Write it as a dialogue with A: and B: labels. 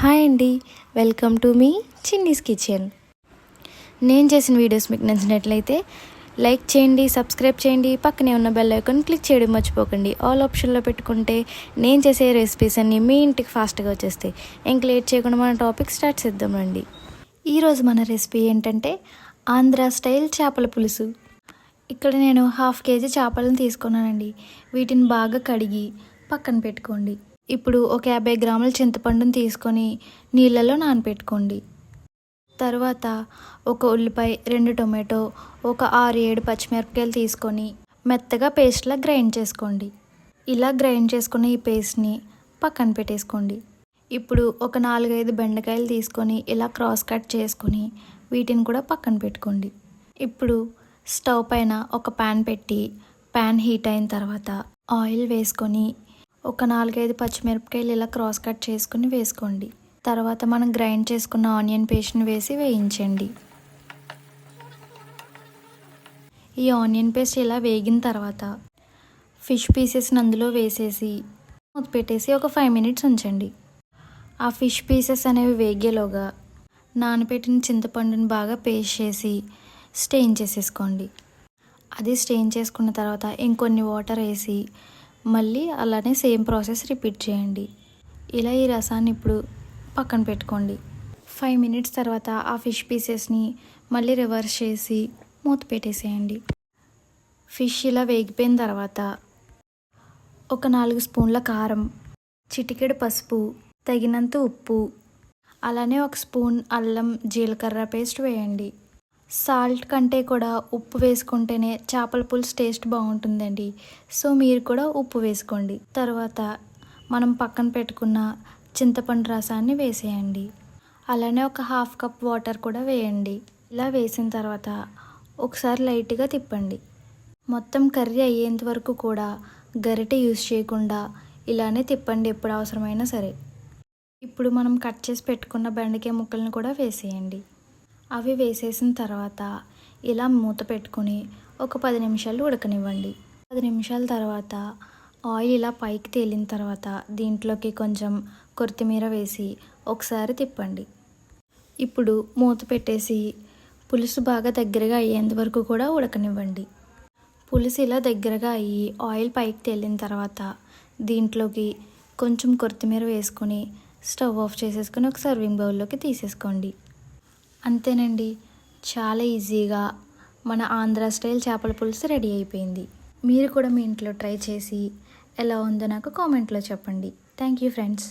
A: Hi అండి, welcome to me Chinni's kitchen. నేను చేసిన వీడియోస్ మీకు నచ్చినట్లయితే లైక్ చేయండి, సబ్స్క్రైబ్ చేయండి, పక్కనే ఉన్న బెల్ ఐకాన్ క్లిక్ చేయడం మర్చిపోకండి. ఆల్ ఆప్షన్లో పెట్టుకుంటే నేను చేసే రెసిపీస్ అన్నీ మీ ఇంటికి ఫాస్ట్గా వచ్చేస్తాయి. ఇంక లేట్ చేయకుండా మన టాపిక్ స్టార్ట్ చేద్దామండి. ఈరోజు మన రెసిపీ ఏంటంటే ఆంధ్ర స్టైల్ చేపల పులుసు. ఇక్కడ నేను 1/2 కేజీ చేపలను తీసుకున్నానండి. వీటిని బాగా కడిగి పక్కన పెట్టుకోండి. ఇప్పుడు ఒక 50 గ్రాముల చింతపండుని తీసుకొని నీళ్ళలో నానబెట్టుకోండి. తర్వాత ఒక ఉల్లిపాయ, 2 టొమాటో, ఒక 6-7 పచ్చిమిరపకాయలు తీసుకొని మెత్తగా పేస్ట్లా గ్రైండ్ చేసుకోండి. ఇలా గ్రైండ్ చేసుకున్న ఈ పేస్ట్ని పక్కన పెట్టేసుకోండి. ఇప్పుడు ఒక 4-5 బెండకాయలు తీసుకొని ఇలా క్రాస్ కట్ చేసుకొని వీటిని కూడా పక్కన పెట్టుకోండి. ఇప్పుడు స్టవ్ పైన ఒక ప్యాన్ పెట్టి ప్యాన్ హీట్ అయిన తర్వాత ఆయిల్ వేసుకొని ఒక 4-5 పచ్చిమిరపకాయలు ఇలా క్రాస్ కట్ చేసుకుని వేసుకోండి. తర్వాత మనం గ్రైండ్ చేసుకున్న ఆనియన్ పేస్ట్ని వేసి వేయించండి. ఈ ఆనియన్ పేస్ట్ ఇలా వేగిన తర్వాత ఫిష్ పీసెస్ని అందులో వేసేసి మూత పెట్టేసి ఒక 5 మినిట్స్ ఉంచండి. ఆ ఫిష్ పీసెస్ అనేవి వేగేలోగా నానబెట్టిన చింతపండుని బాగా పేస్ట్ చేసి స్టెయిన్ చేసేసుకోండి. అది స్టెయిన్ చేసుకున్న తర్వాత ఇంకొన్ని వాటర్ వేసి మళ్ళీ అలానే సేమ్ ప్రాసెస్ రిపీట్ చేయండి. ఇలా ఈ రసాన్ని ఇప్పుడు పక్కన పెట్టుకోండి. 5 మినిట్స్ తర్వాత ఆ ఫిష్ పీసెస్ని మళ్ళీ రివర్స్ చేసి మూత పెట్టేసేయండి. ఫిష్ ఇలా వేగిపోయిన తర్వాత ఒక 4 స్పూన్ల కారం, చిటికెడు పసుపు, తగినంత ఉప్పు, అలానే 1 స్పూన్ అల్లం జీలకర్ర పేస్ట్ వేయండి. సాల్ట్ కంటే కూడా ఉప్పు వేసుకుంటేనే చేపల పులుసు టేస్ట్ బాగుంటుందండి. సో మీరు కూడా ఉప్పు వేసుకోండి. తర్వాత మనం పక్కన పెట్టుకున్న చింతపండు రసాన్ని వేసేయండి. అలానే ఒక 1/2 కప్ వాటర్ కూడా వేయండి. ఇలా వేసిన తర్వాత ఒకసారి లైట్గా తిప్పండి. మొత్తం కర్రీ అయ్యేంత వరకు కూడా గరిటె యూస్ చేయకుండా ఇలానే తిప్పండి ఎప్పుడు అవసరమైనా సరే. ఇప్పుడు మనం కట్ చేసి పెట్టుకున్న బెండకాయ ముక్కలను కూడా వేసేయండి. అవి వేసేసిన తర్వాత ఇలా మూత పెట్టుకుని ఒక 10 నిమిషాలు ఉడకనివ్వండి. 10 నిమిషాల తర్వాత ఆయిల్ ఇలా పైకి తేలిన తర్వాత దీంట్లోకి కొంచెం కొత్తిమీర వేసి ఒకసారి తిప్పండి. ఇప్పుడు మూత పెట్టేసి పులుసు బాగా దగ్గరగా అయ్యేంత వరకు కూడా ఉడకనివ్వండి. పులుసు ఇలా దగ్గరగా అయ్యి ఆయిల్ పైకి తేలిన తర్వాత దీంట్లోకి కొంచెం కొత్తిమీర వేసుకొని స్టవ్ ఆఫ్ చేసేసుకొని ఒక సర్వింగ్ బౌల్లోకి తీసేసుకోండి. అంతేనండి, చాలా ఈజీగా మన ఆంధ్ర స్టైల్ చేపల పులుసు రెడీ అయిపోయింది. మీరు కూడా మీ ఇంట్లో ట్రై చేసి ఎలా ఉందో నాకు కామెంట్లో చెప్పండి. Thank you friends.